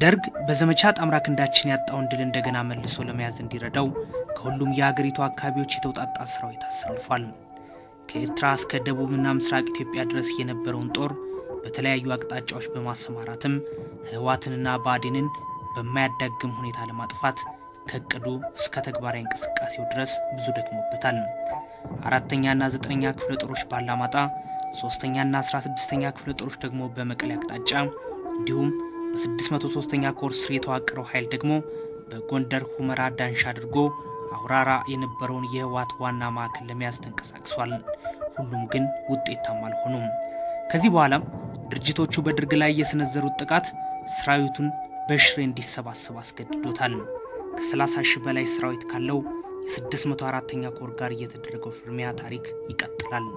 ደርግ በዘመቻ ጣምራ ክንዳችን ያጣውን ድል እንደገና መልሶ ለመያዝ እንዲረዳው ከሁሉም የሀገሪቱ አካባቢዎች የተውጣጣ ሰራዊት አሰልፏል። ከኤርትራ እስከ ደቡብና ምስራቅ ኢትዮጵያ ድረስ የነበረውን ጦር በተለያዩ አቅጣጫዎች በማሰማራትም ህወሓትንና ብአዴንን በማያዳግም ሁኔታ ለማጥፋት ከእቅዱ እስከ ተግባራዊ እንቅስቃሴው ድረስ ብዙ ደክሞበታል። 4ኛና 9ኛ ክፍለ ጦሮች ባላማጣ፣ 3ኛና 16ኛ ክፍለ ጦሮች ደግሞ በመቀሌ አቅጣጫ እንዲሁም በ603ኛ ኮር ስር የተዋቀረው ኃይል ደግሞ በጎንደር ሁመራ ዳንሻ አድርጎ አውራራ የነበረውን የህወሓት ዋና ማዕከል ለመያዝ ተንቀሳቅሷል። ሁሉም ግን ውጤታማ አልሆኑም። ከዚህ በኋላም ድርጅቶቹ በደርግ ላይ የሰነዘሩት ጥቃት ሰራዊቱን በሽሬ እንዲሰባሰብ አስገድዶታል። ከ30 ሺህ በላይ ሰራዊት ካለው የ604ኛ ኮር ጋር የተደረገው ፍርሚያ ታሪክ ይቀጥላል።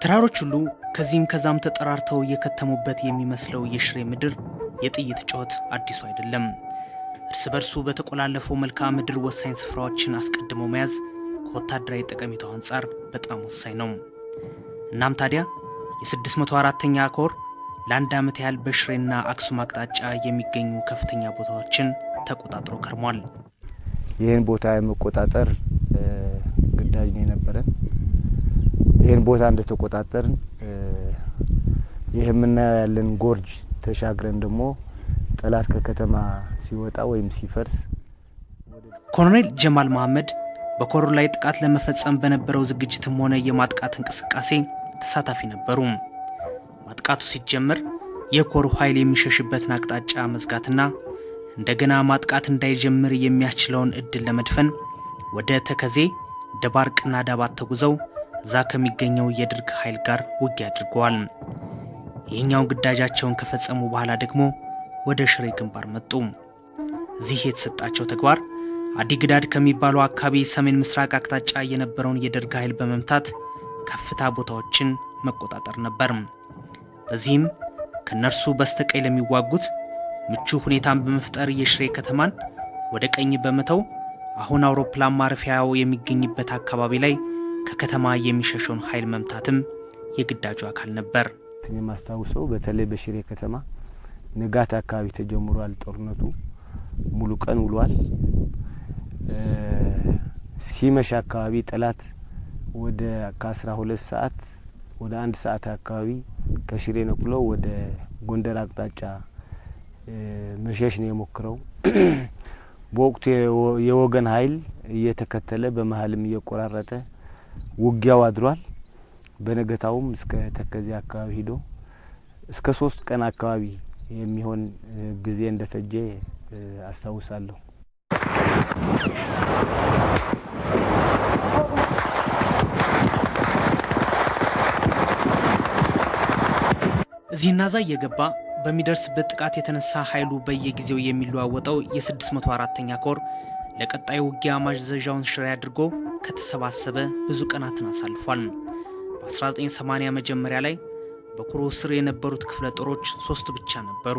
ተራሮች ሁሉ ከዚህም ከዛም ተጠራርተው የከተሙበት የሚመስለው የሽሬ ምድር የጥይት ጮት አዲሱ አይደለም። እርስ በርሱ በተቆላለፈው መልክዓ ምድር ወሳኝ ስፍራዎችን አስቀድሞ መያዝ ከወታደራዊ ጠቀሜታው አንጻር በጣም ወሳኝ ነው። እናም ታዲያ የ604ኛ ኮር ለአንድ ዓመት ያህል በሽሬና አክሱም አቅጣጫ የሚገኙ ከፍተኛ ቦታዎችን ተቆጣጥሮ ከርሟል። ይህን ቦታ የመቆጣጠር ግዳጅ ነው የነበረን። ይህን ቦታ እንደተቆጣጠርን ይህምና ያለን ጎርጅ ተሻግረን ደግሞ ጠላት ከከተማ ሲወጣ ወይም ሲፈርስ ኮሎኔል ጀማል መሐመድ በኮሩ ላይ ጥቃት ለመፈጸም በነበረው ዝግጅትም ሆነ የማጥቃት እንቅስቃሴ ተሳታፊ ነበሩ። ማጥቃቱ ሲጀመር የኮሩ ኃይል የሚሸሽበትን አቅጣጫ መዝጋትና እንደገና ማጥቃት እንዳይጀምር የሚያስችለውን እድል ለመድፈን ወደ ተከዜ፣ ደባርቅና ዳባት ተጉዘው እዛ ከሚገኘው የደርግ ኃይል ጋር ውጊያ አድርገዋል። ይህኛውን ግዳጃቸውን ከፈጸሙ በኋላ ደግሞ ወደ ሽሬ ግንባር መጡ። እዚህ የተሰጣቸው ተግባር አዲግዳድ ከሚባለው አካባቢ ሰሜን ምስራቅ አቅጣጫ የነበረውን የደርግ ኃይል በመምታት ከፍታ ቦታዎችን መቆጣጠር ነበር። በዚህም ከነርሱ በስተቀኝ ለሚዋጉት ምቹ ሁኔታን በመፍጠር የሽሬ ከተማን ወደ ቀኝ በመተው አሁን አውሮፕላን ማረፊያው የሚገኝበት አካባቢ ላይ ከከተማ የሚሸሸውን ኃይል መምታትም የግዳጁ አካል ነበር። ማስታውሰው በተለይ በሽሬ ከተማ ንጋት አካባቢ ተጀምሯል ጦርነቱ። ሙሉ ቀን ውሏል። ሲመሽ አካባቢ ጠላት ወደ ከ12 ሰዓት ወደ 1 ሰዓት አካባቢ ከሽሬ ነቅሎ ወደ ጎንደር አቅጣጫ መሸሽ ነው የሞከረው። በወቅቱ የወገን ኃይል እየተከተለ በመሃልም እየቆራረጠ ውጊያው አድሯል። በነገታውም እስከ ተከዜ አካባቢ ሄዶ እስከ 3 ቀን አካባቢ የሚሆን ጊዜ እንደፈጀ አስታውሳለሁ። እዚህና ዛ እየገባ በሚደርስበት ጥቃት የተነሳ ኃይሉ በየጊዜው የሚለዋወጠው የ604ኛ ኮር ለቀጣዩ ውጊያ ማዘዣውን ሽሬ አድርጎ ከተሰባሰበ ብዙ ቀናትን አሳልፏል። በ1980 መጀመሪያ ላይ በኮሩ ስር የነበሩት ክፍለ ጦሮች 3 ብቻ ነበሩ።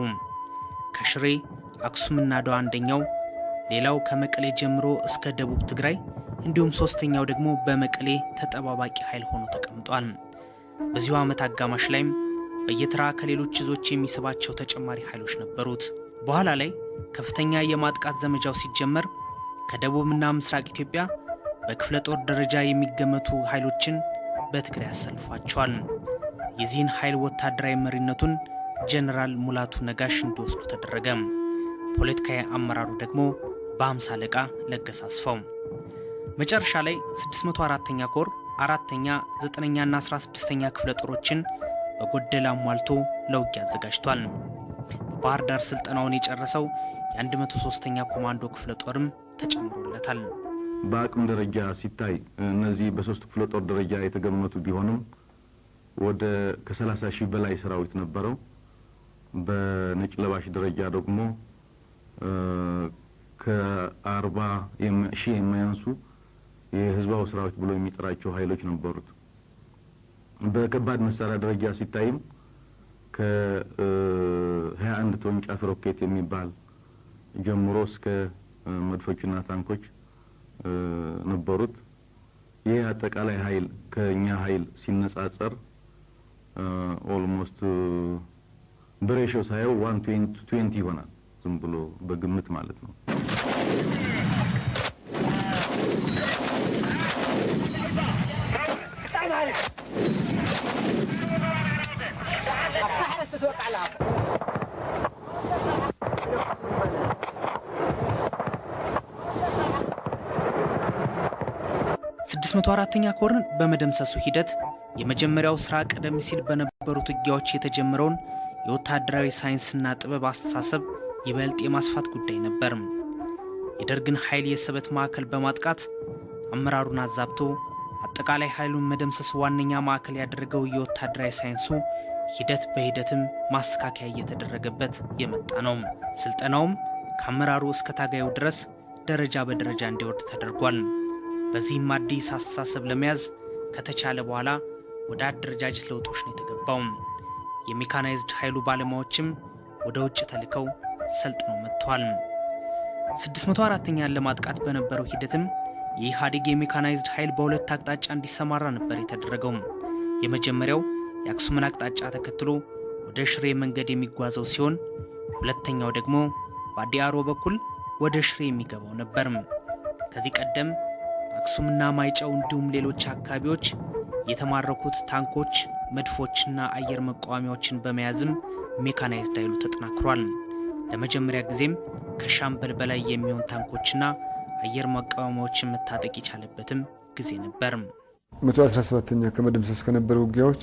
ከሽሬ፣ አክሱምና ዳዋ አንደኛው፣ ሌላው ከመቀሌ ጀምሮ እስከ ደቡብ ትግራይ እንዲሁም 3ኛው ደግሞ በመቀሌ ተጠባባቂ ኃይል ሆኖ ተቀምጧል። በዚሁ ዓመት አጋማሽ ላይም በየተራ ከሌሎች እዞች የሚስባቸው ተጨማሪ ኃይሎች ነበሩት። በኋላ ላይ ከፍተኛ የማጥቃት ዘመቻው ሲጀመር ከደቡብና ምስራቅ ኢትዮጵያ በክፍለ ጦር ደረጃ የሚገመቱ ኃይሎችን በትግራይ ያሰልፏቸዋል። የዚህን ኃይል ወታደራዊ መሪነቱን ጀነራል ሙላቱ ነጋሽ እንዲወስዱ ተደረገ። ፖለቲካዊ አመራሩ ደግሞ በ50 አለቃ ለገሰ አስፋው። መጨረሻ ላይ 604ኛ ኮር 4ኛ፣ 9ኛና 16ኛ ክፍለ ጦሮችን በጎደላ ሟልቶ ለውጊያ አዘጋጅቷል። በባህር ዳር ስልጠናውን የጨረሰው የ103ኛ ኮማንዶ ክፍለ ጦርም ተጨምሮለታል። በአቅም ደረጃ ሲታይ እነዚህ በ3 ክፍለ ጦር ደረጃ የተገመቱ ቢሆንም ወደ ከ30 ሺህ በላይ ሰራዊት ነበረው። በነጭ ለባሽ ደረጃ ደግሞ ከ40 ሺህ የማያንሱ የህዝባው ሰራዊት ብሎ የሚጠራቸው ኃይሎች ነበሩት። በከባድ መሳሪያ ደረጃ ሲታይም ከ21 ተወንጫፍ ሮኬት የሚባል ጀምሮ እስከ መድፎችና ታንኮች ነበሩት። ይህ አጠቃላይ ኃይል ከኛ ኃይል ሲነጻጸር ኦልሞስት በሬሽዮ ሳይው 1:20 ይሆናል። ዝም ብሎ በግምት ማለት ነው። ስድስት መቶ አራተኛ ኮርን በመደምሰሱ ሂደት የመጀመሪያው ስራ ቀደም ሲል በነበሩት ውጊያዎች የተጀመረውን የወታደራዊ ሳይንስና ጥበብ አስተሳሰብ ይበልጥ የማስፋት ጉዳይ ነበር። የደርግን ኃይል የሰበት ማዕከል በማጥቃት አመራሩን አዛብቶ አጠቃላይ ኃይሉን መደምሰስ ዋነኛ ማዕከል ያደረገው የወታደራዊ ሳይንሱ ሂደት በሂደትም ማስተካከያ እየተደረገበት የመጣ ነው። ስልጠናውም ከአመራሩ እስከ ታጋዩ ድረስ ደረጃ በደረጃ እንዲወርድ ተደርጓል። በዚህም አዲስ አስተሳሰብ ለመያዝ ከተቻለ በኋላ ወደ አደረጃጀት ለውጦች ነው የተገባው። የሜካናይዝድ ኃይሉ ባለሙያዎችም ወደ ውጭ ተልከው ሰልጥነው መጥተዋል። 604ኛን ለማጥቃት በነበረው ሂደትም የኢህአዴግ የሜካናይዝድ ኃይል በሁለት አቅጣጫ እንዲሰማራ ነበር የተደረገው። የመጀመሪያው የአክሱምን አቅጣጫ ተከትሎ ወደ ሽሬ መንገድ የሚጓዘው ሲሆን ሁለተኛው ደግሞ በአዲያሮ በኩል ወደ ሽሬ የሚገባው ነበር። ከዚህ ቀደም አክሱምና ማይጨው እንዲሁም ሌሎች አካባቢዎች የተማረኩት ታንኮች፣ መድፎችና አየር መቃወሚያዎችን በመያዝም ሜካናይዝድ ኃይሉ ተጠናክሯል። ለመጀመሪያ ጊዜም ከሻምበል በላይ የሚሆን ታንኮችና አየር መቃወሚያዎችን መታጠቅ የቻለበትም ጊዜ ነበር። 117ኛ ከመደምሰስ ከነበሩ ውጊያዎች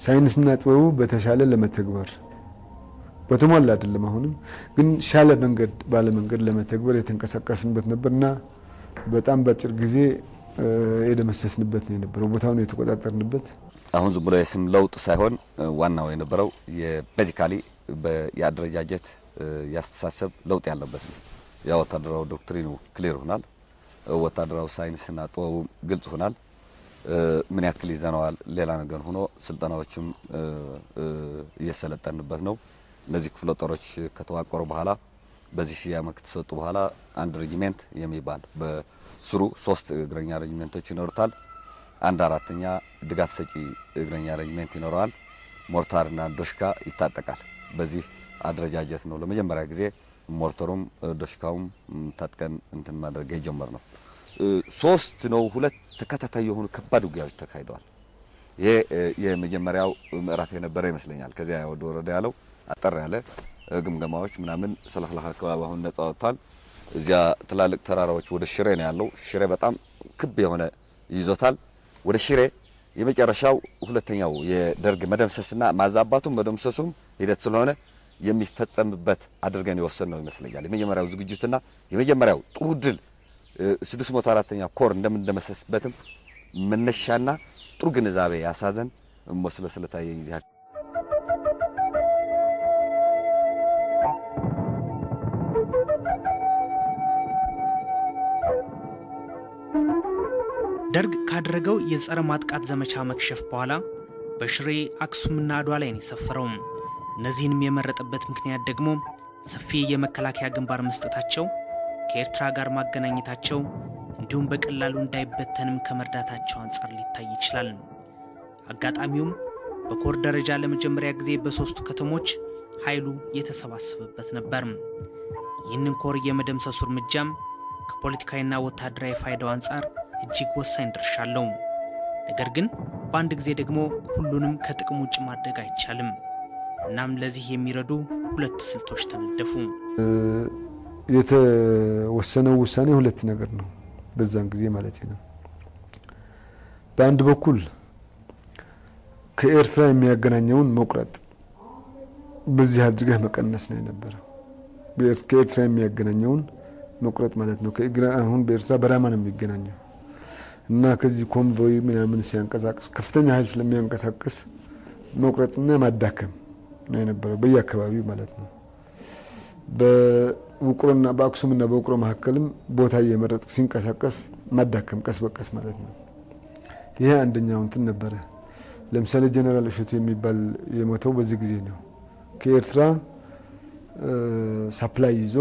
ሳይንስና ጥበቡ በተሻለ ለመተግበር በተሟላ አይደለም፣ አሁንም ግን ሻለ መንገድ ባለ መንገድ ለመተግበር የተንቀሳቀስንበት ነበርና በጣም በአጭር ጊዜ የደመሰስንበት ነው የነበረው። ቦታውን የተቆጣጠርንበት አሁን ዝም ብሎ የስም ለውጥ ሳይሆን ዋናው የነበረው የቤዚካሊ የአደረጃጀት ያስተሳሰብ ለውጥ ያለበት ነው። ያ ወታደራዊ ዶክትሪኑ ክሊር ሆናል። ወታደራዊ ሳይንስና ጥበቡ ግልጽ ሆናል። ምን ያክል ይዘነዋል ሌላ ነገር ሆኖ ስልጠናዎችም እየሰለጠንበት ነው። እነዚህ ክፍለ ጦሮች ከተዋቀሩ በኋላ በዚህ ሲያመ ከተሰጡ በኋላ አንድ ሬጂሜንት የሚባል በስሩ 3 እግረኛ ሬጂሜንቶች ይኖሩታል። 1/4ኛ ድጋፍ ሰጪ እግረኛ ሬጂሜንት ይኖረዋል። ሞርታርና ዶሽካ ይታጠቃል። በዚህ አደረጃጀት ነው ለመጀመሪያ ጊዜ ሞርተሩም ዶሽካውም ታጥቀን እንትን ማድረግ የጀመር ነው። 3 ነው 2 ተከታታይ የሆኑ ከባድ ውጊያዎች ተካሂደዋል። ይሄ የመጀመሪያው ምዕራፍ የነበረ ይመስለኛል። ከዚያ ወደ ወረዳ ያለው አጠር ያለ ግምገማዎች ምናምን ሰለፍላህ አካባቢ አሁን ነፃ ወጥቷል። እዚያ ትላልቅ ተራራዎች ወደ ሽሬ ነው ያለው። ሽሬ በጣም ክብ የሆነ ይዞታል። ወደ ሽሬ የመጨረሻው ሁለተኛው የደርግ መደምሰስና ማዛባቱም መደምሰሱም ሂደት ስለሆነ የሚፈጸምበት አድርገን የወሰን ነው ይመስለኛል። የመጀመሪያው ዝግጅትና የመጀመሪያው ጥሩ ድል 604ኛ ኮር እንደምንደመሰስበትም መነሻና ጥሩ ግንዛቤ ያሳዘን መስሎ ስለታየኝ ዚህ ደርግ ካደረገው የጸረ ማጥቃት ዘመቻ መክሸፍ በኋላ በሽሬ አክሱምና አድዋ ላይ ነው የሰፈረው። እነዚህንም የመረጠበት ምክንያት ደግሞ ሰፊ የመከላከያ ግንባር መስጠታቸው፣ ከኤርትራ ጋር ማገናኘታቸው እንዲሁም በቀላሉ እንዳይበተንም ከመርዳታቸው አንጻር ሊታይ ይችላል። አጋጣሚውም በኮር ደረጃ ለመጀመሪያ ጊዜ በ3ቱ ከተሞች ኃይሉ የተሰባሰበበት ነበር። ይህንን ኮር የመደምሰሱ እርምጃም ከፖለቲካዊና ወታደራዊ ፋይዳው አንጻር እጅግ ወሳኝ ድርሻ አለው። ነገር ግን በአንድ ጊዜ ደግሞ ሁሉንም ከጥቅም ውጭ ማድረግ አይቻልም። እናም ለዚህ የሚረዱ 2 ስልቶች ተነደፉ። የተወሰነው ውሳኔ 2 ነገር ነው በዛን ጊዜ ማለት ነው። በአንድ በኩል ከኤርትራ የሚያገናኘውን መቁረጥ በዚህ አድርገህ መቀነስ ነው የነበረው። ከኤርትራ የሚያገናኘውን መቁረጥ ማለት ነው። አሁን በኤርትራ በራማ ነው የሚገናኘው እና ከዚህ ኮንቮይ ምናምን ሲያንቀሳቅስ ከፍተኛ ኃይል ስለሚያንቀሳቅስ መቁረጥና ማዳከም ነው የነበረው በየአካባቢው ማለት ነው። በውቅሮና በአክሱምና በውቅሮ መካከልም ቦታ እየመረጥ ሲንቀሳቀስ ማዳከም ቀስ በቀስ ማለት ነው። ይሄ አንደኛው እንትን ነበረ። ለምሳሌ ጀነራል እሸቱ የሚባል የሞተው በዚህ ጊዜ ነው። ከኤርትራ ሳፕላይ ይዞ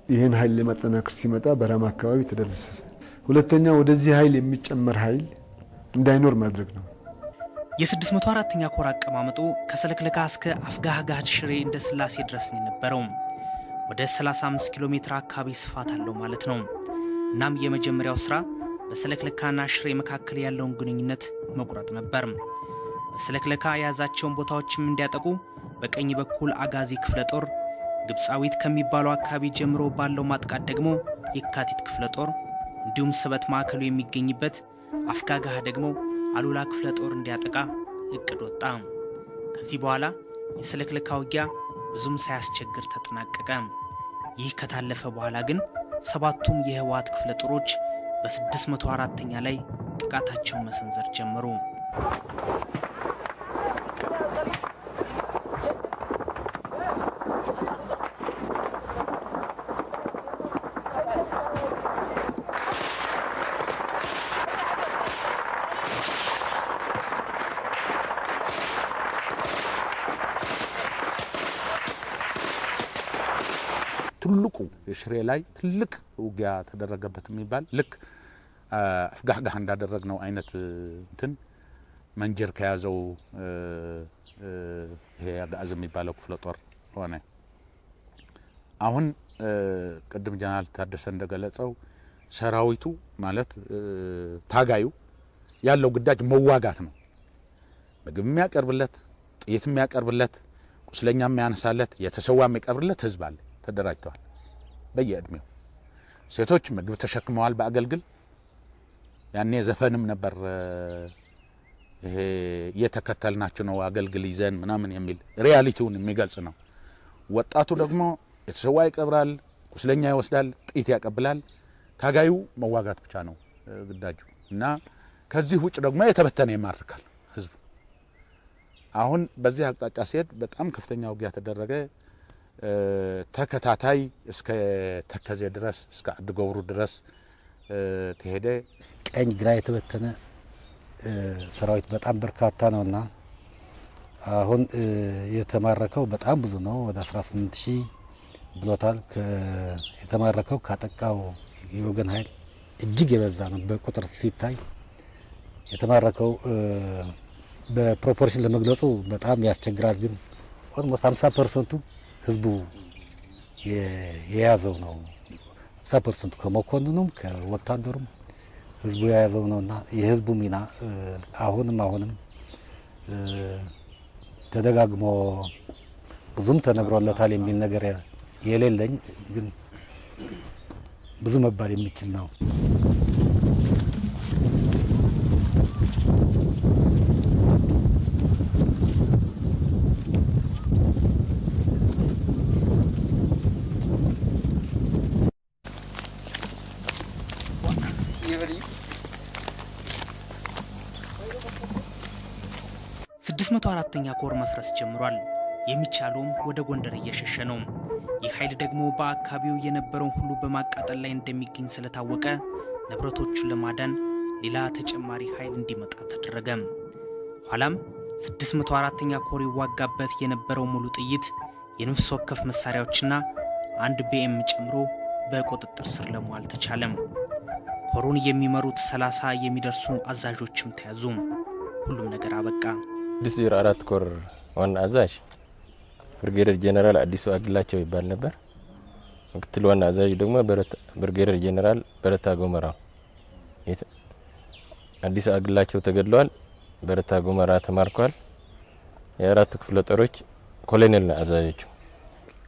ይህን ኃይል ለማጠናከር ሲመጣ በራማ አካባቢ ተደረሰሰ። ሁለተኛ ወደዚህ ኃይል የሚጨመር ኃይል እንዳይኖር ማድረግ ነው። የ604ኛ ኮር አቀማመጡ ከሰለክለካ እስከ አፍጋህጋህ ሽሬ እንደ ስላሴ ድረስ ነው የነበረው። ወደ 35 ኪሎ ሜትር አካባቢ ስፋት አለው ማለት ነው። እናም የመጀመሪያው ስራ በሰለክለካና ሽሬ መካከል ያለውን ግንኙነት መቁረጥ ነበር። በሰለክለካ የያዛቸውን ቦታዎችም እንዲያጠቁ በቀኝ በኩል አጋዚ ክፍለ ጦር፣ ግብፃዊት ከሚባለው አካባቢ ጀምሮ ባለው ማጥቃት ደግሞ የካቲት ክፍለ ጦር እንዲሁም ስበት ማዕከሉ የሚገኝበት አፍጋጋህ ደግሞ አሉላ ክፍለ ጦር እንዲያጠቃ እቅድ ወጣ። ከዚህ በኋላ የሰለክለካ ውጊያ ብዙም ሳያስቸግር ተጠናቀቀ። ይህ ከታለፈ በኋላ ግን ሰባቱም የህወሓት ክፍለ ጦሮች በ604ኛ ላይ ጥቃታቸውን መሰንዘር ጀመሩ። ትልቁ የሽሬ ላይ ትልቅ ውጊያ ተደረገበት የሚባል ልክ አፍጋህጋህ እንዳደረግነው አይነት እንትን መንጀር ከያዘው ይሄ አጋዝ የሚባለው ክፍለ ጦር ሆነ። አሁን ቅድም ጀነራል ታደሰ እንደገለጸው ሰራዊቱ ማለት ታጋዩ ያለው ግዳጅ መዋጋት ነው። ምግብ የሚያቀርብለት፣ ጥይት የሚያቀርብለት፣ ቁስለኛ የሚያነሳለት፣ የተሰዋ የሚቀብርለት ህዝብ አለ። ተደራጅተዋል። በየእድሜው ሴቶች ምግብ ተሸክመዋል በአገልግል። ያኔ ዘፈንም ነበር ይሄ እየተከተልናቸው ነው አገልግል ይዘን ምናምን የሚል ሪያሊቲውን የሚገልጽ ነው። ወጣቱ ደግሞ የተሰዋ ይቀብራል፣ ቁስለኛ ይወስዳል፣ ጥይት ያቀብላል። ታጋዩ መዋጋት ብቻ ነው ግዳጁ እና ከዚህ ውጭ ደግሞ የተበተነ ይማርካል ህዝብ። አሁን በዚህ አቅጣጫ ሲሄድ በጣም ከፍተኛ ውጊያ ተደረገ። ተከታታይ እስከ ተከዜ ድረስ እስከ አድጎብሩ ድረስ ተሄደ። ቀኝ ግራ የተበተነ ሰራዊት በጣም በርካታ ነውና አሁን የተማረከው በጣም ብዙ ነው። ወደ 18000 ብሎታል። የተማረከው ካጠቃው የወገን ኃይል እጅግ የበዛ ነው። በቁጥር ሲታይ የተማረከው በፕሮፖርሽን ለመግለጹ በጣም ያስቸግራል። ግን ኦልሞስት 50% ህዝቡ የያዘው ነው። 50% ከመኮንኑም ከወታደሩም ህዝቡ የያዘው ነውና የህዝቡ ሚና አሁንም ተደጋግሞ ብዙም ተነግሮለታል የሚል ነገር የሌለኝ ግን ብዙ መባል የሚችል ነው። ስድስት 604ኛ ኮር መፍረስ ጀምሯል። የሚቻለውም ወደ ጎንደር እየሸሸ ነው። ይህ ኃይል ደግሞ በአካባቢው የነበረውን ሁሉ በማቃጠል ላይ እንደሚገኝ ስለታወቀ ንብረቶቹን ለማዳን ሌላ ተጨማሪ ኃይል እንዲመጣ ተደረገ። ኋላም 604ኛ ኮር ይዋጋበት የነበረው ሙሉ ጥይት፣ የነፍስ ወከፍ መሳሪያዎችና አንድ ቢኤም ጨምሮ በቁጥጥር ስር ለመዋል ተቻለም። ኮሩን የሚመሩት 30 የሚደርሱ አዛዦችም ተያዙ። ሁሉም ነገር አበቃ። 604 ኮር ዋና አዛዥ ብርጌደር ጄኔራል አዲሱ አግላቸው ይባል ነበር። ምክትል ዋና አዛዥ ደግሞ ብርጌደር ጄኔራል በረታ ጎመራ። አዲሱ አግላቸው ተገድለዋል። በረታ ጎመራ ተማርኳል። የአራቱ ክፍለ ጦሮች ኮሎኔል አዛዦቹ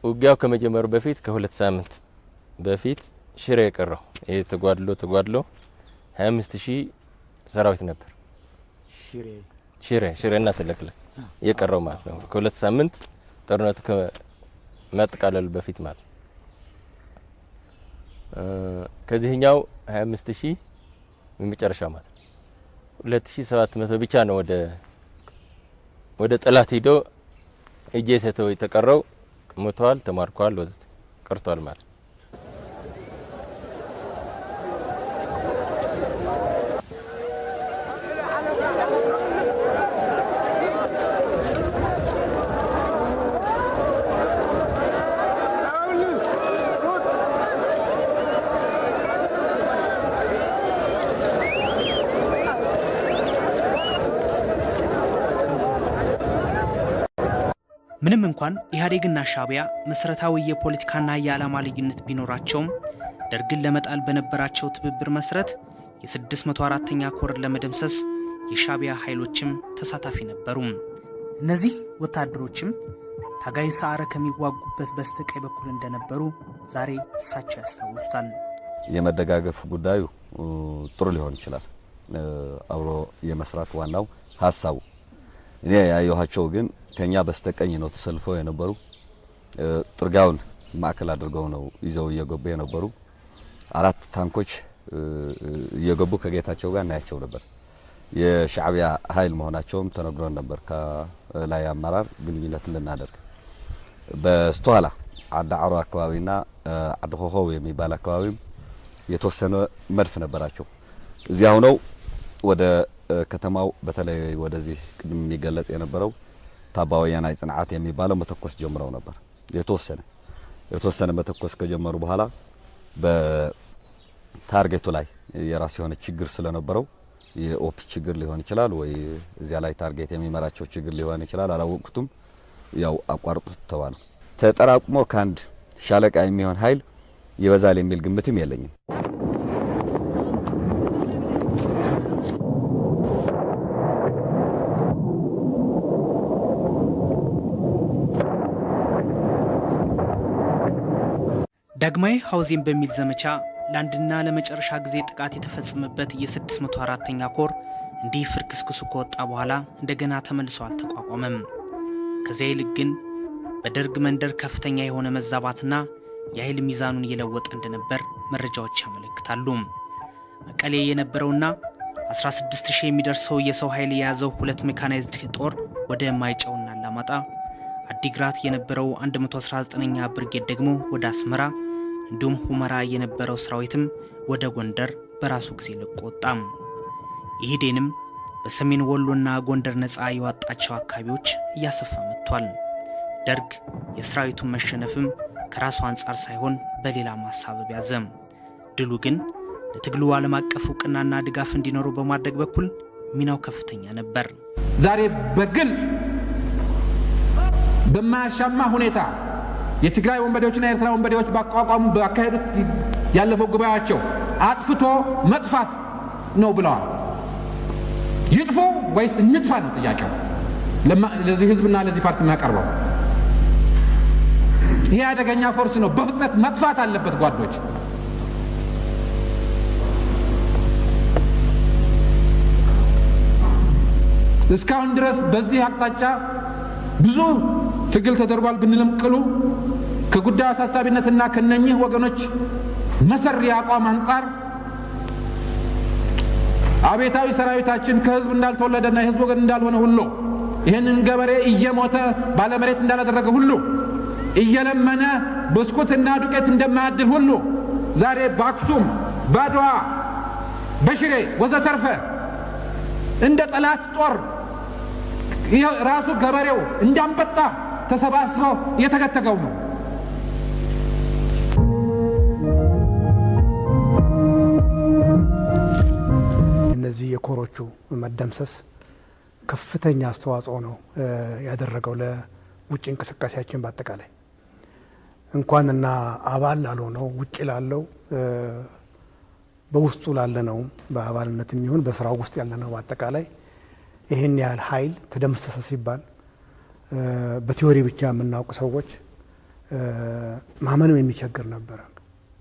ውጊያው ከመጀመሩ በፊት ከሁለት ሳምንት በፊት ሽሬ የቀረው ይሄ ተጓድሎ 25000 ሰራዊት ነበር። ሽሬና ሰለክለክ የቀረው ማለት ነው። ከሁለት ሳምንት ጦርነቱ ከመጠቃለሉ በፊት ማለት ነው። ከዚህኛው 25000 በመጨረሻው ማለት 2700 ብቻ ነው ወደ ጠላት ሄዶ እጄ ሰተው የተቀረው ሞተዋል፣ ተማርከዋል፣ ወዘተ ቀርቷል ማለት ነው። ምንም እንኳን ኢህአዴግና ሻዕቢያ መሰረታዊ የፖለቲካና የዓላማ ልዩነት ቢኖራቸውም ደርግን ለመጣል በነበራቸው ትብብር መሰረት የ604ኛ ኮር ለመደምሰስ የሻዕቢያ ኃይሎችም ተሳታፊ ነበሩ። እነዚህ ወታደሮችም ታጋይ ሰዓረ ከሚዋጉበት በስተቀኝ በኩል እንደነበሩ ዛሬ እሳቸው ያስታውሱታል። የመደጋገፍ ጉዳዩ ጥሩ ሊሆን ይችላል። አብሮ የመስራት ዋናው ሀሳቡ እኔ ያየኋቸው ግን ከኛ በስተቀኝ ነው ተሰልፈው የነበሩ ጥርጋውን ማዕከል አድርገው ነው ይዘው እየገቡ የነበሩ 4 ታንኮች እየገቡ ከጌታቸው ጋር እናያቸው ነበር። የሻዕቢያ ኃይል መሆናቸውም ተነግሮን ነበር። ከላይ አመራር ግንኙነት እንድናደርግ በስተኋላ አዳዕሮ አካባቢና አድኮኸው የሚባል አካባቢም የተወሰነ መድፍ ነበራቸው። እዚያው ነው ወደ ከተማው በተለይ ወደዚህ ቅድም የሚገለጽ የነበረው ታባወያና ጽንዓት የሚባለው መተኮስ ጀምረው ነበር። የተወሰነ መተኮስ ከጀመሩ በኋላ በታርጌቱ ላይ የራስ የሆነ ችግር ስለነበረው የኦፕ ችግር ሊሆን ይችላል ወይ እዚያ ላይ ታርጌት የሚመራቸው ችግር ሊሆን ይችላል፣ አላወቅቱም። ያው አቋርጡት ተባለ። ተጠራቅሞ ከአንድ ሻለቃ የሚሆን ኃይል ይበዛል የሚል ግምትም የለኝም። ዳግማዊ ሐውዜን በሚል ዘመቻ ለአንድና ለመጨረሻ ጊዜ ጥቃት የተፈጸመበት የ604ኛ ኮር እንዲህ ፍርክስክሱ ከወጣ በኋላ እንደገና ተመልሶ አልተቋቋመም። ከዚያ ይልቅ ግን በደርግ መንደር ከፍተኛ የሆነ መዛባትና የኃይል ሚዛኑን እየለወጠ እንደነበር መረጃዎች ያመለክታሉ። መቀሌ የነበረውና 16000 የሚደርሰው የሰው ኃይል የያዘው 2 ሜካናይዝድ ጦር ወደ ማይጨውና አላማጣ፣ አዲግራት የነበረው 119ኛ ብርጌድ ደግሞ ወደ አስመራ እንዲሁም ሁመራ የነበረው ሰራዊትም ወደ ጎንደር በራሱ ጊዜ ለቆ ወጣ። ኢህዴንም በሰሜን ወሎና ጎንደር ነፃ የዋጣቸው አካባቢዎች እያሰፋ መጥቷል። ደርግ የሰራዊቱን መሸነፍም ከራሱ አንጻር ሳይሆን በሌላ ማሳበብ ያዘ። ድሉ ግን ለትግሉ ዓለም አቀፍ ዕውቅናና ድጋፍ እንዲኖረው በማድረግ በኩል ሚናው ከፍተኛ ነበር። ዛሬ በግልጽ በማያሻማ ሁኔታ የትግራይ ወንበዴዎችና የኤርትራ ወንበዴዎች ባቋቋሙ ባካሄዱት ያለፈው ጉባኤያቸው አጥፍቶ መጥፋት ነው ብለዋል። ይጥፉ ወይስ እንጥፋ ነው ጥያቄው ለዚህ ህዝብና ለዚህ ፓርቲ የሚያቀርበው። ይህ አደገኛ ፎርስ ነው፣ በፍጥነት መጥፋት አለበት ጓዶች። እስካሁን ድረስ በዚህ አቅጣጫ ብዙ ትግል ተደርጓል ብንልም ቅሉ ከጉዳዩ አሳሳቢነትና ከነኚህ ወገኖች መሰሪ አቋም አንጻር አቤታዊ ሰራዊታችን ከህዝብ እንዳልተወለደና የህዝብ ወገን እንዳልሆነ ሁሉ ይህንን ገበሬ እየሞተ ባለመሬት እንዳላደረገ ሁሉ እየለመነ ብስኩትና ዱቄት እንደማያድል ሁሉ ዛሬ በአክሱም፣ በአድዋ፣ በሽሬ ወዘተርፈ እንደ ጠላት ጦር ራሱ ገበሬው እንዳንበጣ ተሰባስበው እየተከተገው ነው። እነዚህ የኮሮቹ መደምሰስ ከፍተኛ አስተዋጽኦ ነው ያደረገው ለውጭ እንቅስቃሴያችን በአጠቃላይ እንኳንና አባል ላልሆነው ውጭ ላለው በውስጡ ላለነው በአባልነት የሚሆን በስራው ውስጥ ያለነው በአጠቃላይ ይህን ያህል ኃይል ተደምሰሰ ሲባል በቲዮሪ ብቻ የምናውቅ ሰዎች ማመንም የሚቸግር ነበረ።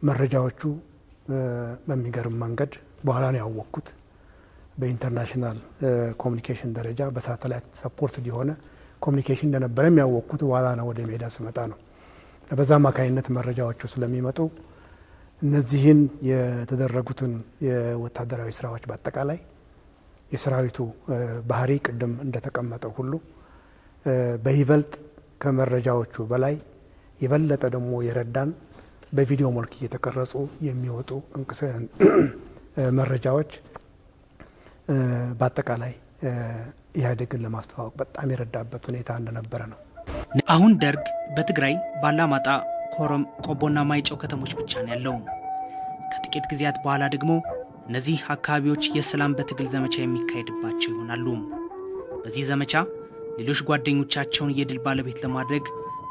መረጃዎቹ በሚገርም መንገድ በኋላ ነው ያወቅኩት። በኢንተርናሽናል ኮሚኒኬሽን ደረጃ በሳተላይት ሰፖርት የሆነ ኮሚኒኬሽን እንደነበረ የሚያወቅኩት በኋላ ነው፣ ወደ ሜዳ ስመጣ ነው። በዛ አማካኝነት መረጃዎቹ ስለሚመጡ እነዚህን የተደረጉትን የወታደራዊ ስራዎች በአጠቃላይ የሰራዊቱ ባህሪ ቅድም እንደተቀመጠው ሁሉ በይበልጥ ከመረጃዎቹ በላይ የበለጠ ደግሞ የረዳን በቪዲዮ መልክ እየተቀረጹ የሚወጡ መረጃዎች በአጠቃላይ ኢህአዴግን ለማስተዋወቅ በጣም የረዳበት ሁኔታ እንደነበረ ነው። አሁን ደርግ በትግራይ ባላማጣ፣ ኮረም፣ ቆቦና ማይጨው ከተሞች ብቻ ነው ያለው። ከጥቂት ጊዜያት በኋላ ደግሞ እነዚህ አካባቢዎች የሰላም በትግል ዘመቻ የሚካሄድባቸው ይሆናሉ። በዚህ ዘመቻ ሌሎች ጓደኞቻቸውን የድል ባለቤት ለማድረግ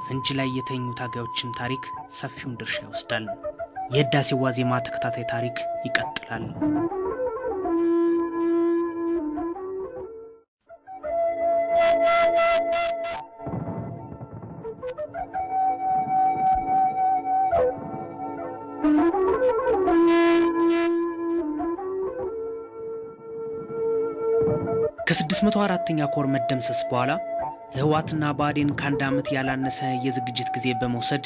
ፈንጂ ላይ የተኙ ታጋዮችን ታሪክ ሰፊውን ድርሻ ይወስዳል። የህዳሴው ዋዜማ ተከታታይ ታሪክ ይቀጥላል። ከ604ኛ ኮር መደምሰስ በኋላ ህወሓትና ብአዴን ከአንድ ዓመት ያላነሰ የዝግጅት ጊዜ በመውሰድ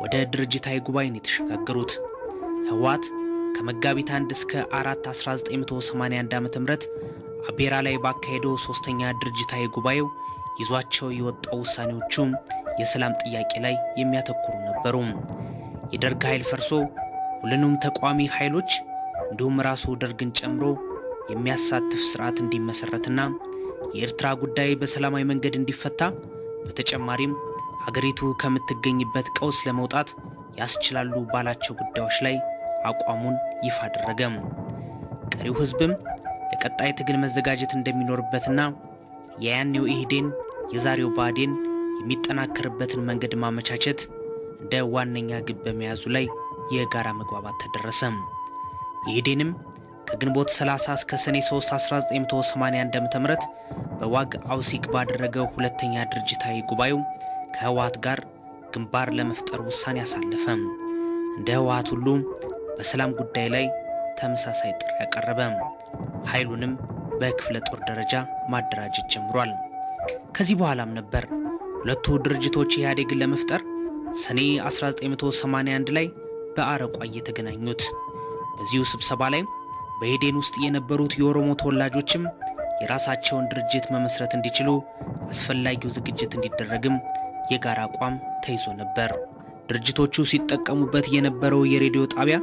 ወደ ድርጅታዊ ጉባኤን የተሸጋገሩት። ህወሓት ከመጋቢት 1 እስከ 4 1981 ዓ.ም አቤራ ላይ ባካሄደው ሶስተኛ ድርጅታዊ ጉባኤው ይዟቸው የወጣው ውሳኔዎቹ የሰላም ጥያቄ ላይ የሚያተኩሩ ነበሩ። የደርግ ኃይል ፈርሶ ሁሉንም ተቋሚ ኃይሎች እንዲሁም ራሱ ደርግን ጨምሮ የሚያሳትፍ ስርዓት እንዲመሰረትና የኤርትራ ጉዳይ በሰላማዊ መንገድ እንዲፈታ በተጨማሪም ሀገሪቱ ከምትገኝበት ቀውስ ለመውጣት ያስችላሉ ባላቸው ጉዳዮች ላይ አቋሙን ይፋ አደረገ። ቀሪው ህዝብም ለቀጣይ ትግል መዘጋጀት እንደሚኖርበትና የያኔው ኢህዴን የዛሬው ብአዴን የሚጠናከርበትን መንገድ ማመቻቸት እንደ ዋነኛ ግብ በመያዙ ላይ የጋራ መግባባት ተደረሰ። ኢህዴንም ከግንቦት 30 እስከ ሰኔ 3 1981 ዓ.ም በዋግ አውሲግ ባደረገው ሁለተኛ ድርጅታዊ ጉባኤው ከህወሓት ጋር ግንባር ለመፍጠር ውሳኔ አሳለፈ። እንደ ህወሓት ሁሉ በሰላም ጉዳይ ላይ ተመሳሳይ ጥሪ ያቀረበ፣ ኃይሉንም በክፍለ ጦር ደረጃ ማደራጀት ጀምሯል። ከዚህ በኋላም ነበር ሁለቱ ድርጅቶች ኢህአዴግን ለመፍጠር ሰኔ 1981 ላይ በአረቋ የተገናኙት። በዚሁ ስብሰባ ላይ በኢህዴን ውስጥ የነበሩት የኦሮሞ ተወላጆችም የራሳቸውን ድርጅት መመስረት እንዲችሉ አስፈላጊው ዝግጅት እንዲደረግም የጋራ አቋም ተይዞ ነበር። ድርጅቶቹ ሲጠቀሙበት የነበረው የሬዲዮ ጣቢያ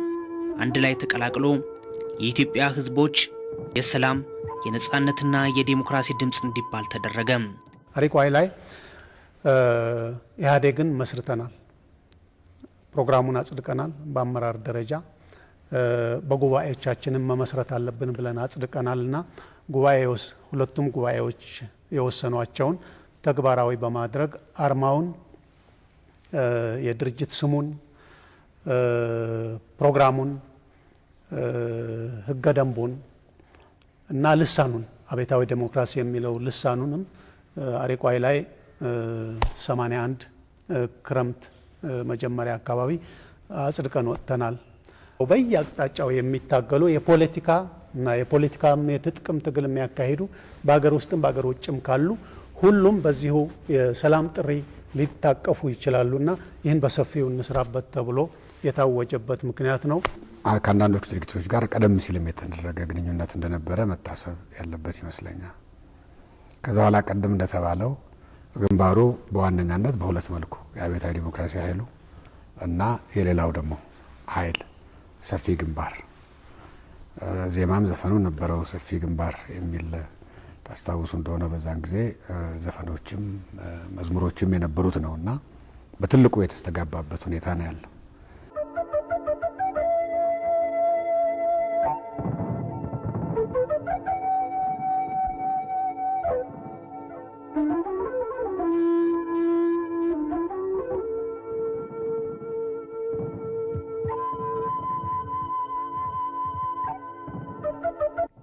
አንድ ላይ ተቀላቅሎ የኢትዮጵያ ህዝቦች የሰላም የነጻነትና የዲሞክራሲ ድምፅ እንዲባል ተደረገ። አሪቋይ ላይ ኢህአዴግን መስርተናል፣ ፕሮግራሙን አጽድቀናል። በአመራር ደረጃ በጉባኤዎቻችንን መመስረት አለብን ብለን አጽድቀናልና ሁለቱም ጉባኤዎች የወሰኗቸውን ተግባራዊ በማድረግ አርማውን፣ የድርጅት ስሙን፣ ፕሮግራሙን፣ ህገ ደንቡን እና ልሳኑን አብዮታዊ ዴሞክራሲ የሚለው ልሳኑንም አሪቋይ ላይ 81 ክረምት መጀመሪያ አካባቢ አጽድቀን ወጥተናል። በየአቅጣጫው የሚታገሉ የፖለቲካ እና የፖለቲካም የትጥቅም ትግል የሚያካሂዱ በሀገር ውስጥም በሀገር ውጭም ካሉ ሁሉም በዚሁ የሰላም ጥሪ ሊታቀፉ ይችላሉና ይህን በሰፊው እንስራበት ተብሎ የታወጀበት ምክንያት ነው። ከአንዳንዶቹ ድርጊቶች ጋር ቀደም ሲልም የተደረገ ግንኙነት እንደነበረ መታሰብ ያለበት ይመስለኛል። ከዛ በኋላ ቀደም እንደተባለው ግንባሩ በዋነኛነት በሁለት መልኩ የአብዮታዊ ዲሞክራሲያዊ ኃይሉ እና የሌላው ደግሞ ኃይል ሰፊ ግንባር ዜማም ዘፈኑ ነበረው። ሰፊ ግንባር የሚል ታስታውሱ እንደሆነ በዛን ጊዜ ዘፈኖችም መዝሙሮችም የነበሩት ነውና በትልቁ የተስተጋባበት ሁኔታ ነው ያለው።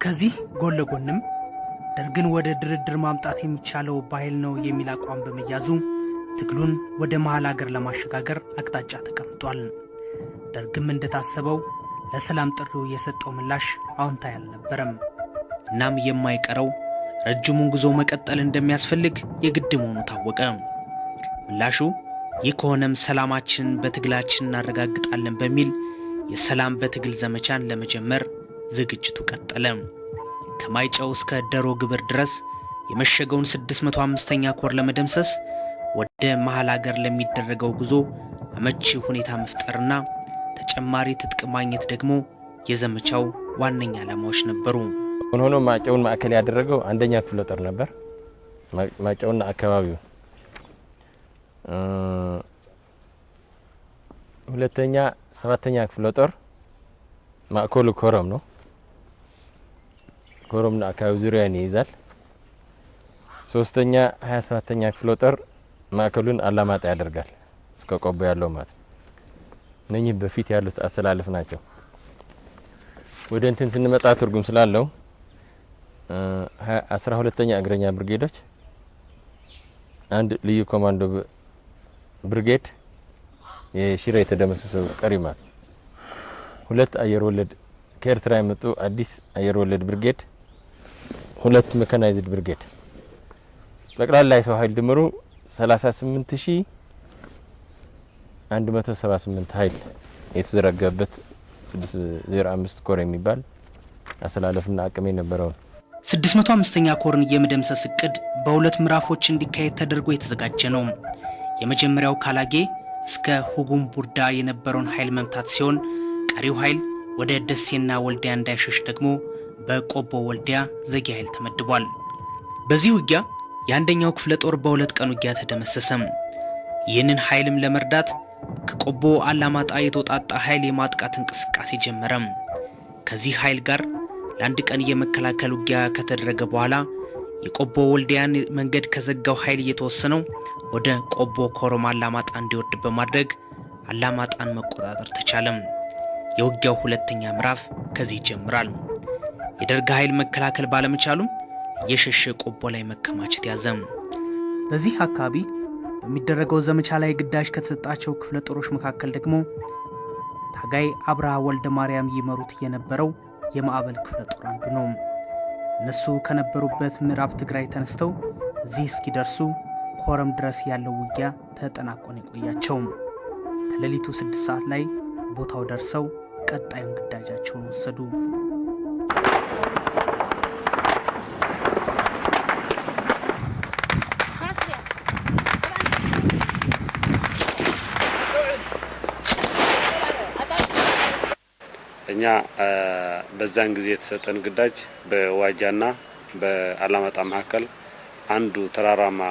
ከዚህ ጎን ለጎንም ደርግን ወደ ድርድር ማምጣት የሚቻለው በኃይል ነው የሚል አቋም በመያዙ ትግሉን ወደ መሃል ሀገር ለማሸጋገር አቅጣጫ ተቀምጧል። ደርግም እንደታሰበው ለሰላም ጥሪው የሰጠው ምላሽ አዎንታዊ አልነበረም። እናም የማይቀረው ረጅሙን ጉዞ መቀጠል እንደሚያስፈልግ የግድ መሆኑ ታወቀ። ምላሹ ይህ ከሆነም ሰላማችንን በትግላችን እናረጋግጣለን በሚል የሰላም በትግል ዘመቻን ለመጀመር ዝግጅቱ ቀጠለ። ከማይጨው እስከ ደሮ ግብር ድረስ የመሸገውን 605ኛ ኮር ለመደምሰስ ወደ መሃል ሀገር ለሚደረገው ጉዞ አመቺ ሁኔታ መፍጠርና ተጨማሪ ትጥቅ ማግኘት ደግሞ የዘመቻው ዋነኛ ዓላማዎች ነበሩ። ሆኖ ማጨውን ማዕከል ያደረገው አንደኛ ክፍለ ጦር ነበር። ማጨውና አካባቢው ሁለተኛ 7ኛ ክፍለ ጦር ማዕከሉ ኮረም ነው። ኮረምና አካባቢው ዙሪያን ይይዛል። ሶስተኛ 27ኛ ክፍለ ጦር ማዕከሉን አላማጣ ያደርጋል እስከ ቆቦ ያለው ማለት ነኝ። በፊት ያሉት አሰላለፍ ናቸው። ወደ እንትን ስንመጣ ትርጉም ስላለው 12ኛ እግረኛ ብርጌዶች፣ አንድ ልዩ ኮማንዶ ብርጌድ የሽሬ የተደመሰሰው ቀሪማት፣ ሁለት አየር ወለድ ከኤርትራ የመጡ አዲስ አየር ወለድ ብርጌድ፣ ሁለት ሜካናይዝድ ብርጌድ ጠቅላላ የሰው ኃይል ድምሩ 38178 ኃይል የተዘረጋበት 605 ኮር የሚባል አሰላለፍና አቅም የነበረው 605ኛ ኮርን የመደምሰስ እቅድ በሁለት ምዕራፎች እንዲካሄድ ተደርጎ የተዘጋጀ ነው። የመጀመሪያው ካላጌ እስከ ሁጉም ቡርዳ የነበረውን ኃይል መምታት ሲሆን ቀሪው ኃይል ወደ ደሴና ወልዲያ እንዳይሸሽ ደግሞ በቆቦ ወልዲያ ዘጊ ኃይል ተመድቧል። በዚህ ውጊያ የአንደኛው ክፍለ ጦር በሁለት ቀን ውጊያ ተደመሰሰ። ይህንን ኃይልም ለመርዳት ከቆቦ አላማጣ የተውጣጣ ኃይል የማጥቃት እንቅስቃሴ ጀመረ። ከዚህ ኃይል ጋር ለአንድ ቀን የመከላከል ውጊያ ከተደረገ በኋላ የቆቦ ወልዲያን መንገድ ከዘጋው ኃይል እየተወሰነው ወደ ቆቦ ኮረም አላማጣ እንዲወርድ በማድረግ አላማጣን መቆጣጠር ተቻለ። የውጊያው ሁለተኛ ምዕራፍ ከዚህ ይጀምራል። የደርግ ኃይል መከላከል ባለመቻሉም የሸሸ ቆቦ ላይ መከማቸት ያዘ። በዚህ አካባቢ በሚደረገው ዘመቻ ላይ ግዳጅ ከተሰጣቸው ክፍለ ጦሮች መካከል ደግሞ ታጋይ አብርሃ ወልደ ማርያም ይመሩት የነበረው የማዕበል ክፍለ ጦር አንዱ ነው። እነሱ ከነበሩበት ምዕራብ ትግራይ ተነስተው እዚህ እስኪደርሱ ኮረም ድረስ ያለው ውጊያ ተጠናቆ ነው የቆያቸው። ከሌሊቱ 6 ሰዓት ላይ ቦታው ደርሰው ቀጣዩን ግዳጃቸውን ወሰዱ። እኛ በዛን ጊዜ የተሰጠን ግዳጅ በዋጃና በአላማጣ መካከል አንዱ ተራራማ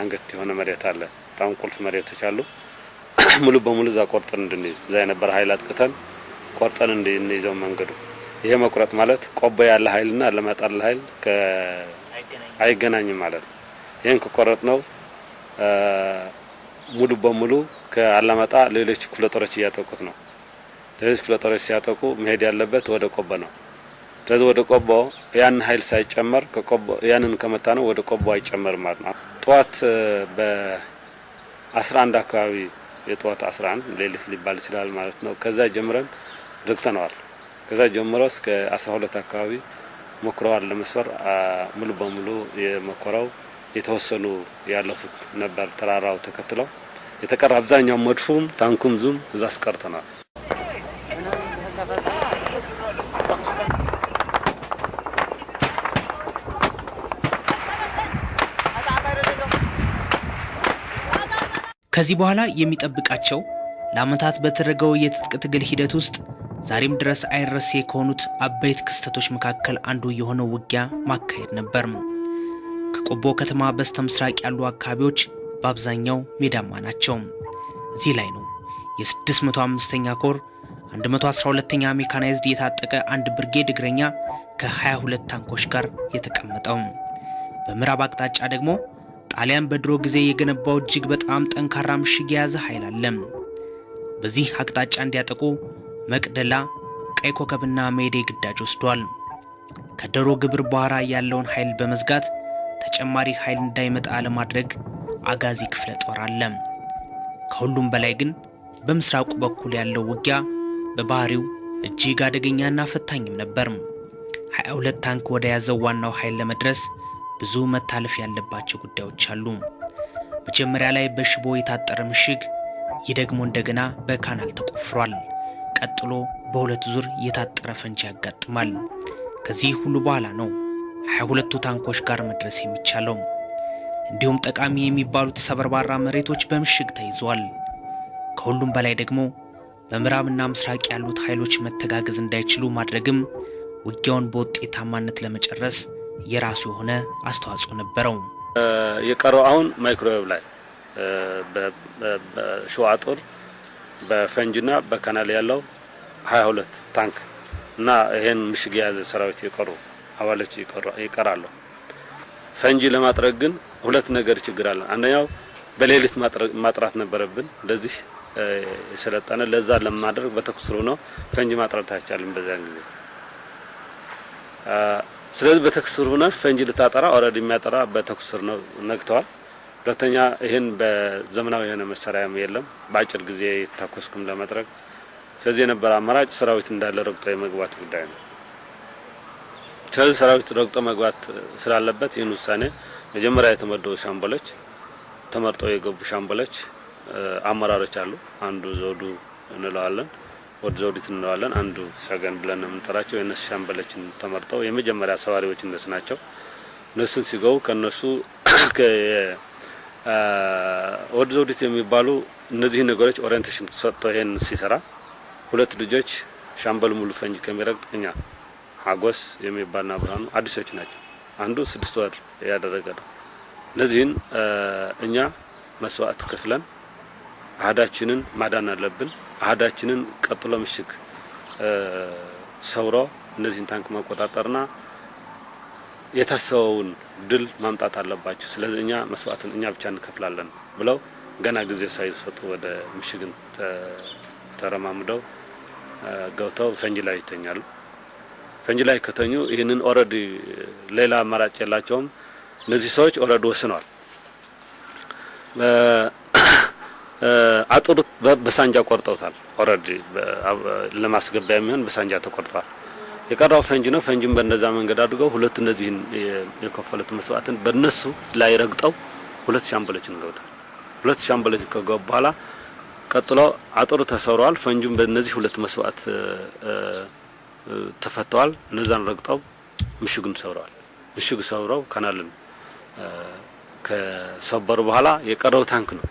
አንገት የሆነ መሬት አለ። በጣም ቁልፍ መሬቶች አሉ። ሙሉ በሙሉ እዛ ቆርጠን እንድንይዝ እዛ የነበረ ኃይል አጥቅተን ቆርጠን እንድንይዘው መንገዱ ይሄ መቁረጥ ማለት ቆቦ ያለ ኃይልና አላማጣ ያለ ኃይል አይገናኝም ማለት ነው። ይሄን ከቆረጥ ነው ሙሉ በሙሉ ከአላማጣ ሌሎች ክፍለ ጦሮች እያጠቁት ነው። ሌሎች ክፍለ ጦሮች ሲያጠቁ መሄድ ያለበት ወደ ቆቦ ነው። ስለዚህ ወደ ቆቦ ያን ኃይል ሳይጨመር ከቆቦ ያንን ከመታ ነው ወደ ቆቦ አይጨመርም ማለት ነው። ጧት በ11 አካባቢ የጧት 11 ሌሊት ሊባል ይችላል ማለት ነው። ከዛ ጀምረን ዘግተነዋል። ከዛ ጀምሮ እስከ 12 አካባቢ ሞክረዋል ለመስፈር። ሙሉ በሙሉ የሞከረው የተወሰኑ ያለፉት ነበር ተራራው ተከትለው የተቀረ አብዛኛው መድፉም ታንኩም ዙም እዛ አስቀርተናል። ከዚህ በኋላ የሚጠብቃቸው ለዓመታት በተደረገው የትጥቅ ትግል ሂደት ውስጥ ዛሬም ድረስ አይረሴ ከሆኑት አበይት ክስተቶች መካከል አንዱ የሆነው ውጊያ ማካሄድ ነበር። ከቆቦ ከተማ በስተ ምስራቅ ያሉ አካባቢዎች በአብዛኛው ሜዳማ ናቸው። እዚህ ላይ ነው የ605ኛ ኮር 112ኛ ሜካናይዝድ የታጠቀ አንድ ብርጌድ እግረኛ ከ22 ታንኮች ጋር የተቀመጠው። በምዕራብ አቅጣጫ ደግሞ ጣሊያን በድሮ ጊዜ የገነባው እጅግ በጣም ጠንካራ ምሽግ የያዘ ኃይል አለ። በዚህ አቅጣጫ እንዲያጠቁ መቅደላ፣ ቀይ ኮከብና ሜዴ ግዳጅ ወስዷል። ከደሮ ግብር በኋላ ያለውን ኃይል በመዝጋት ተጨማሪ ኃይል እንዳይመጣ ለማድረግ አጋዚ ክፍለ ጦር አለ። ከሁሉም በላይ ግን በምስራቁ በኩል ያለው ውጊያ በባህሪው እጅግ አደገኛና ፈታኝም ነበር። 22 ታንክ ወደ ያዘው ዋናው ኃይል ለመድረስ ብዙ መታለፍ ያለባቸው ጉዳዮች አሉ። መጀመሪያ ላይ በሽቦ የታጠረ ምሽግ፣ ይህ ደግሞ እንደገና በካናል ተቆፍሯል። ቀጥሎ በሁለት ዙር የታጠረ ፈንጂ ያጋጥማል። ከዚህ ሁሉ በኋላ ነው 22ቱ ታንኮች ጋር መድረስ የሚቻለው። እንዲሁም ጠቃሚ የሚባሉት ሰበርባራ መሬቶች በምሽግ ተይዘዋል። ከሁሉም በላይ ደግሞ በምዕራብና ምስራቅ ያሉት ኃይሎች መተጋገዝ እንዳይችሉ ማድረግም ውጊያውን በውጤታማነት ለመጨረስ የራሱ የሆነ አስተዋጽኦ ነበረው። የቀረው አሁን ማይክሮዌቭ ላይ በሸዋጦር በፈንጂና በካናል ያለው 22 ታንክ እና ይሄን ምሽግ የያዘ ሰራዊት የቀሩ አባሎች ይቀራሉ። ፈንጂ ለማጥረግ ግን ሁለት ነገር ችግር አለ። አንደኛው በሌሊት ማጥራት ነበረብን። እንደዚህ የሰለጠነ ለዛ ለማድረግ በተኩስ ነው ፈንጂ ማጥራት አይቻልም በዛን ጊዜ። ስለዚህ በተኩስ ሆነ ፈንጂ ልታጠራ ኦሬዲ የሚያጠራ በተኩስ ነው ነግተዋል። ሁለተኛ ይሄን በዘመናዊ የሆነ መሳሪያም የለም በአጭር ጊዜ ተኩስኩም ለማድረግ። ስለዚህ የነበረ አማራጭ ሰራዊት እንዳለ ረግጦ የመግባት ጉዳይ ነው። ስለዚህ ሰራዊት ረግጦ መግባት ስላለበት ይህን ውሳኔ መጀመሪያ የተመደቡ ሻምበሎች ተመርጠው የገቡ ሻምበሎች አመራሮች አሉ። አንዱ ዘውዱ እንለዋለን፣ ወድ ዘውዲት እንለዋለን፣ አንዱ ሰገን ብለን የምንጠራቸው የነሱ ሻምበሎችን ተመርጠው የመጀመሪያ ሰዋሪዎች እነሱ ናቸው። እነሱን ሲገቡ ከነሱ ወድ ዘውዲት የሚባሉ እነዚህ ነገሮች ኦሪየንቴሽን ሰጥቶ ይሄን ሲሰራ ሁለት ልጆች ሻምበል ሙሉ ፈንጂ ከሚረግጥ እኛ ሀጎስ የሚባልና ብርሃኑ አዲሶች ናቸው። አንዱ 6 ወር ያደረገ ነው። እነዚህን እኛ መስዋዕት ከፍለን አህዳችንን ማዳን አለብን። አህዳችንን ቀጥሎ ምሽግ ሰውሮ እነዚህን ታንክ መቆጣጠርና የታሰበውን ድል ማምጣት አለባቸው። ስለዚህ እኛ መስዋዕትን እኛ ብቻ እንከፍላለን ብለው ገና ጊዜ ሳይሰጡ ወደ ምሽግን ተረማምደው ገብተው ፈንጂ ላይ ይተኛሉ። ፈንጂ ላይ ከተኙ ይህንን ኦሬዲ ሌላ አማራጭ የላቸውም። እነዚህ ሰዎች ኦሬዲ ወስነዋል። አጥሩ በሳንጃ ቆርጠውታል። ኦሬዲ ለማስገቢያ የሚሆን በሳንጃ ተቆርጠዋል። የቀረው ፈንጂ ነው። ፈንጂን በእነዛ መንገድ አድርገው ሁለት እነዚህን የከፈሉት መስዋዕትን በእነሱ ላይ ረግጠው ሁለት ሻምበሎችን ገብተዋል። ሁለት ሻምበሎች ከገቡ በኋላ ቀጥሎ አጥሩ ተሰውረዋል። ፈንጂን በእነዚህ ሁለት መስዋዕት ተፈተዋል። እነዛን ረግጠው ምሽጉን ሰውረዋል። ምሽጉ ሰውረው ካናልን ከሰበሩ በኋላ የቀረው ታንክ ነው።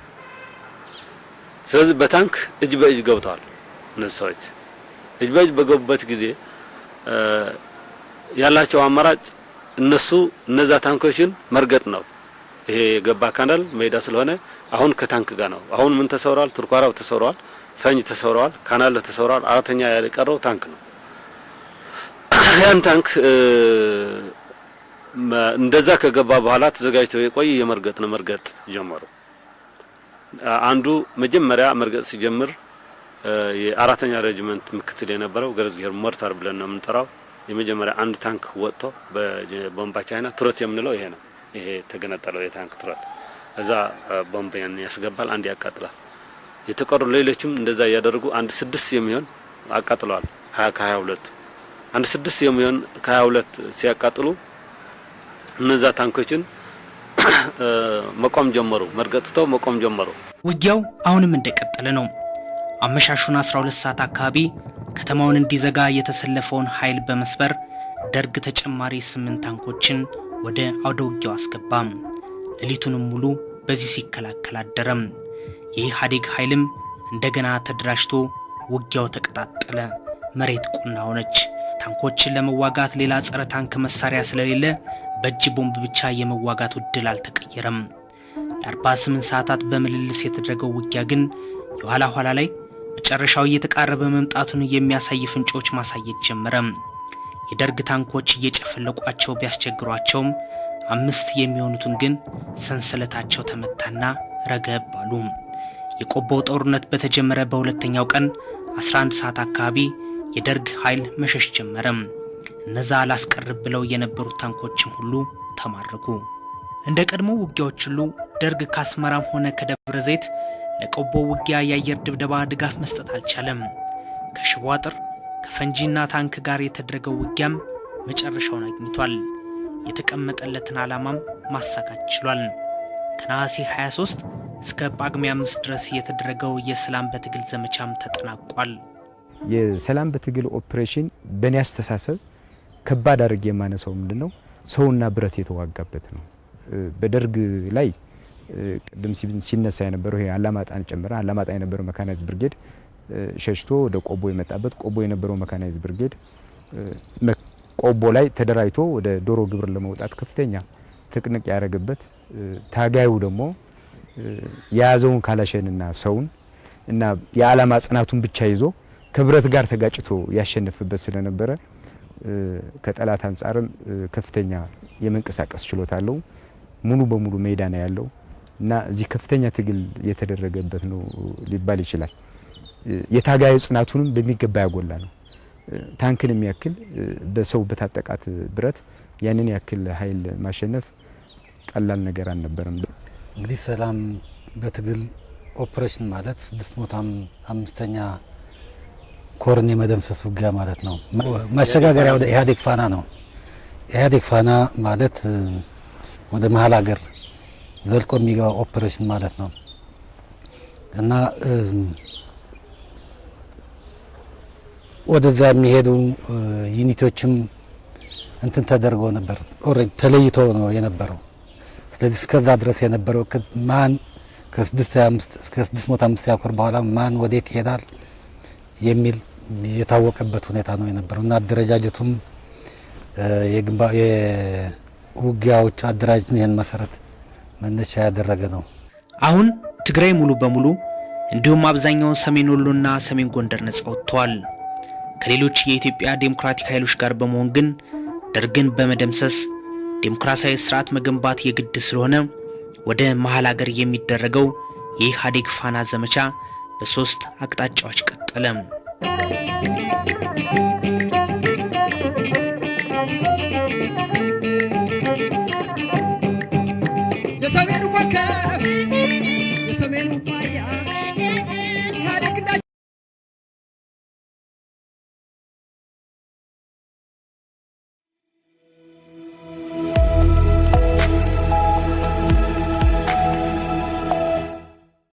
ስለዚህ በታንክ እጅ በእጅ ገብተዋል። እነዚህ ሰዎች እጅ በእጅ በገቡበት ጊዜ ያላቸው አማራጭ እነዛ ታንኮችን መርገጥ ነው። ይሄ የገባ ካናል ሜዳ ስለሆነ አሁን ከታንክ ጋር ነው። አሁን ምን ተሰውረዋል? ትርኳራው ተሰውረዋል፣ ፈንጅ ተሰውረዋል፣ ካናል ተሰውረዋል። አራተኛ ያለቀረው ታንክ ነው። ያን ታንክ እንደዛ ከገባ በኋላ ተዘጋጅተው የቆየ መርገጥ ጀመሩ። አንዱ መጀመሪያ መርገጥ ሲጀምር የአራተኛ ሬጂመንት ምክትል የነበረው ገረዝጌር ሞርታር ብለን ነው የምንጠራው። የመጀመሪያ አንድ ታንክ ወጥቶ በቦምባቻ አይና ትሮት የምንለው ይሄ ነው። ይሄ ተገነጠለው የታንክ ትሮት እዛ ቦምብን ያስገባል፣ አንድ ያቃጥላል። የተቀሩ ሌሎችም እንደዛ ያደረጉ አንድ 6 የሚሆን አቃጥለዋል። 20 ከ22 አንድ 6 የሚሆን ከ22 ሲያቃጥሉ እነዛ ታንኮችን መቆም ጀመሩ። መርገጥተው መቆም ጀመሩ። ውጊያው አሁንም እንደቀጠለ ነው። አመሻሹን 12 ሰዓት አካባቢ ከተማውን እንዲዘጋ የተሰለፈውን ኃይል በመስበር ደርግ ተጨማሪ 8 ታንኮችን ወደ አውደ ውጊያው አስገባም። ሌሊቱንም ሙሉ በዚህ ሲከላከል አደረም። የኢህአዴግ ኃይልም እንደገና ተደራጅቶ ውጊያው ተቀጣጠለ። መሬት ቁና ሆነች። ታንኮችን ለመዋጋት ሌላ ጸረ ታንክ መሳሪያ ስለሌለ በእጅ ቦምብ ብቻ የመዋጋት ዕድል አልተቀየረም። ለ48 ሰዓታት በምልልስ የተደረገው ውጊያ ግን የኋላ ኋላ ላይ መጨረሻው እየተቃረበ መምጣቱን የሚያሳይ ፍንጮች ማሳየት ጀመረ። የደርግ ታንኮች እየጨፈለቋቸው ቢያስቸግሯቸውም 5 የሚሆኑትን ግን ሰንሰለታቸው ተመታና ረገብ አሉ። የቆቦው ጦርነት በተጀመረ በሁለተኛው ቀን 11 ሰዓት አካባቢ የደርግ ኃይል መሸሽ ጀመረ። እነዛ ላስቀርብ ብለው የነበሩት ታንኮችም ሁሉ ተማረኩ። እንደ ቀድሞ ውጊያዎች ሁሉ ደርግ ከአስመራም ሆነ ከደብረ ዘይት ለቆቦ ውጊያ የአየር ድብደባ ድጋፍ መስጠት አልቻለም። ከሽቦ አጥር ከፈንጂና ታንክ ጋር የተደረገው ውጊያም መጨረሻውን አግኝቷል። የተቀመጠለትን ዓላማም ማሳካት ችሏል። ከነሐሴ 23 እስከ ጳጉሜ 5 ድረስ የተደረገው የሰላም በትግል ዘመቻም ተጠናቋል። የሰላም በትግል ኦፕሬሽን በእኔ አስተሳሰብ ከባድ አድርጌ የማነሳው ምንድነው ሰውና ብረት የተዋጋበት ነው። በደርግ ላይ ቅድም ሲነሳ የነበረው ይሄ አላማጣን ጨምራ አላማጣ የነበረው መካናይዝድ ብርጌድ ሸሽቶ ወደ ቆቦ የመጣበት፣ ቆቦ የነበረው መካናይዝድ ብርጌድ ቆቦ ላይ ተደራጅቶ ወደ ዶሮ ግብር ለመውጣት ከፍተኛ ትንቅንቅ ያደረገበት፣ ታጋዩ ደግሞ የያዘውን ካላሸንና ሰውን እና የዓላማ ጽናቱን ብቻ ይዞ ከብረት ጋር ተጋጭቶ ያሸነፈበት ስለነበረ ከጠላት አንጻርም ከፍተኛ የመንቀሳቀስ ችሎታ አለው። ሙሉ በሙሉ ሜዳ ነው ያለው እና እዚህ ከፍተኛ ትግል የተደረገበት ነው ሊባል ይችላል። የታጋዩ ጽናቱንም በሚገባ ያጎላ ነው። ታንክን የሚያክል በሰው በታጠቃት ብረት ያንን ያክል ኃይል ማሸነፍ ቀላል ነገር አልነበረም። እንግዲህ ሰላም በትግል ኦፕሬሽን ማለት 605ኛ ኮርን የመደምሰስ ውጊያ ማለት ነው። መሸጋገሪያ ወደ ኢህአዴግ ፋና ነው። ኢህአዴግ ፋና ማለት ወደ መሀል ሀገር ዘልቆ የሚገባ ኦፕሬሽን ማለት ነው እና ወደዛ የሚሄዱ ዩኒቶችም እንትን ተደርጎ ነበር። ኦሬዲ ተለይቶ ነው የነበረው። ስለዚህ እስከዛ ድረስ የነበረው ማን ከ625 እስከ 605 ኮር በኋላ ማን ወዴት ይሄዳል የሚል የታወቀበት ሁኔታ ነው የነበረው እና አደረጃጀቱም የውጊያዎች አደራጀት ይህን መሰረት መነሻ ያደረገ ነው። አሁን ትግራይ ሙሉ በሙሉ እንዲሁም አብዛኛው ሰሜን ወሎና ሰሜን ጎንደር ነጻ ወጥተዋል። ከሌሎች የኢትዮጵያ ዴሞክራቲክ ኃይሎች ጋር በመሆን ግን ደርግን በመደምሰስ ዴሞክራሲያዊ ስርዓት መገንባት የግድ ስለሆነ ወደ መሀል ሀገር የሚደረገው የኢህአዴግ ፋና ዘመቻ በ3 አቅጣጫዎች ቀጠለ። የሰሜኑ ኮከብ የሰሜኑ ቋያ